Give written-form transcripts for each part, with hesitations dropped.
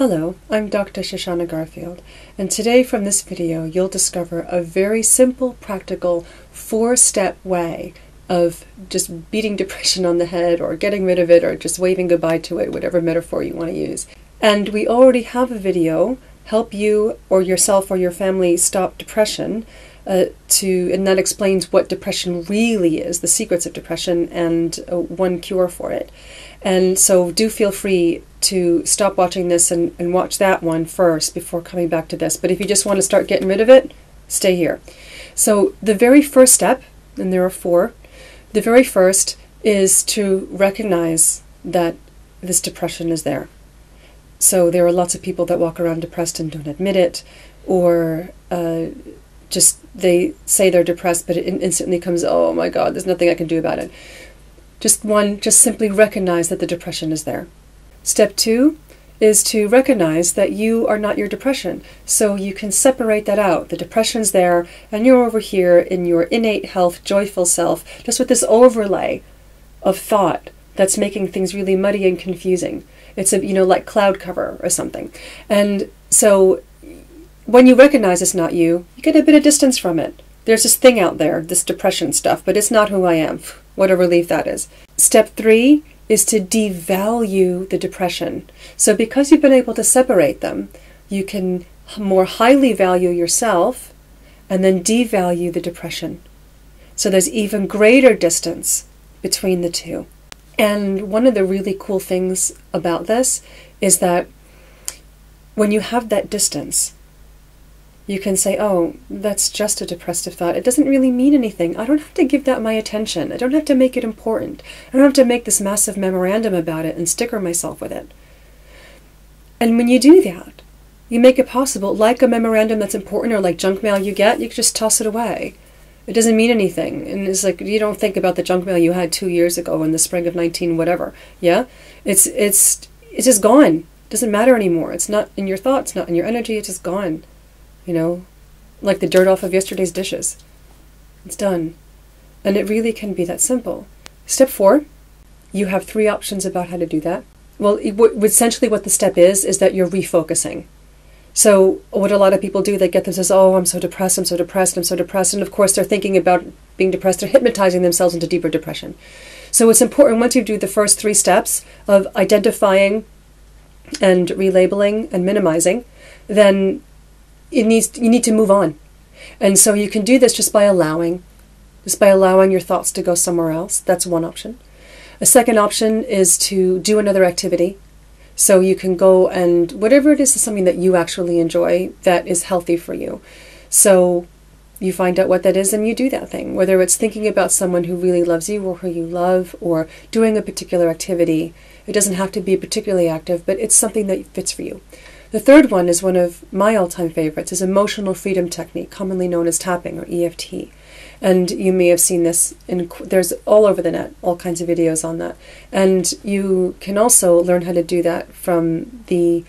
Hello, I'm Dr. Shoshana Garfield, and today from this video you'll discover a very simple, practical, 4-step way of just beating depression on the head or getting rid of it or just waving goodbye to it, whatever metaphor you want to use. And we already have a video, Help You or Yourself or Your Family Stop Depression, and that explains what depression really is, the secrets of depression, and one cure for it. And so do feel free to stop watching this and watch that one first before coming back to this. But if you just want to start getting rid of it, stay here. So the very first step, and there are 4, the very first is to recognize that this depression is there. So there are lots of people that walk around depressed and don't admit it, or just they say they're depressed, but it instantly comes, oh my God, there's nothing I can do about it. Just simply recognize that the depression is there. Step 2 is to recognize that you are not your depression. So you can separate that out. The depression's there, and you're over here in your innate health, joyful self, just with this overlay of thought that's making things really muddy and confusing. It's like cloud cover or something. And so when you recognize it's not you, you get a bit of distance from it. There's this thing out there, this depression stuff, but it's not who I am. What a relief that is. Step 3 is to devalue the depression. So because you've been able to separate them, you can more highly value yourself and then devalue the depression. So there's even greater distance between the two. And one of the really cool things about this is that when you have that distance, you can say, oh, that's just a depressive thought. It doesn't really mean anything. I don't have to give that my attention. I don't have to make it important. I don't have to make this massive memorandum about it and sticker myself with it. And when you do that, you make it possible, like a memorandum that's important or like junk mail you get, you can just toss it away. It doesn't mean anything. And it's like, you don't think about the junk mail you had 2 years ago in the spring of 19 whatever. Yeah? It's just gone. It doesn't matter anymore. It's not in your thoughts, not in your energy. It's just gone. Like the dirt off of yesterday's dishes. It's done. And it really can be that simple. Step 4, you have 3 options about how to do that. Well, essentially what the step is that you're refocusing. So what a lot of people do, they get this as, oh, I'm so depressed, I'm so depressed, I'm so depressed. And of course they're thinking about being depressed, they're hypnotizing themselves into deeper depression. So it's important once you do the first 3 steps of identifying and relabeling and minimizing, then you need to move on. And so you can do this just by allowing your thoughts to go somewhere else. That's one option. A second option is to do another activity. So you can go and whatever it is something that you actually enjoy that is healthy for you. So you find out what that is and you do that thing, whether it's thinking about someone who really loves you or who you love, or doing a particular activity. It doesn't have to be particularly active, but it's something that fits for you. The third one is one of my all-time favorites, is emotional freedom technique, commonly known as tapping or EFT. And you may have seen this, there's all over the net, all kinds of videos on that. And you can also learn how to do that from the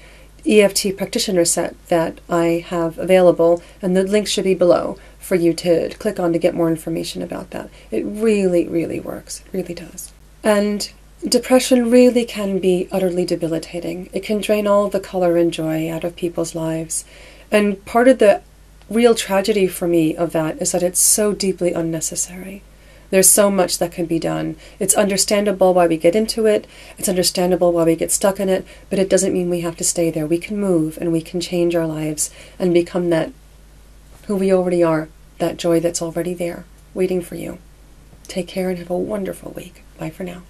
EFT practitioner set that I have available, and the link should be below for you to click on to get more information about that. It really, really works. It really does. And depression really can be utterly debilitating. It can drain all the color and joy out of people's lives. And part of the real tragedy for me of that is that it's so deeply unnecessary. There's so much that can be done. It's understandable why we get into it. It's understandable why we get stuck in it, but it doesn't mean we have to stay there. We can move and we can change our lives and become that who we already are, that joy that's already there, waiting for you. Take care and have a wonderful week. Bye for now.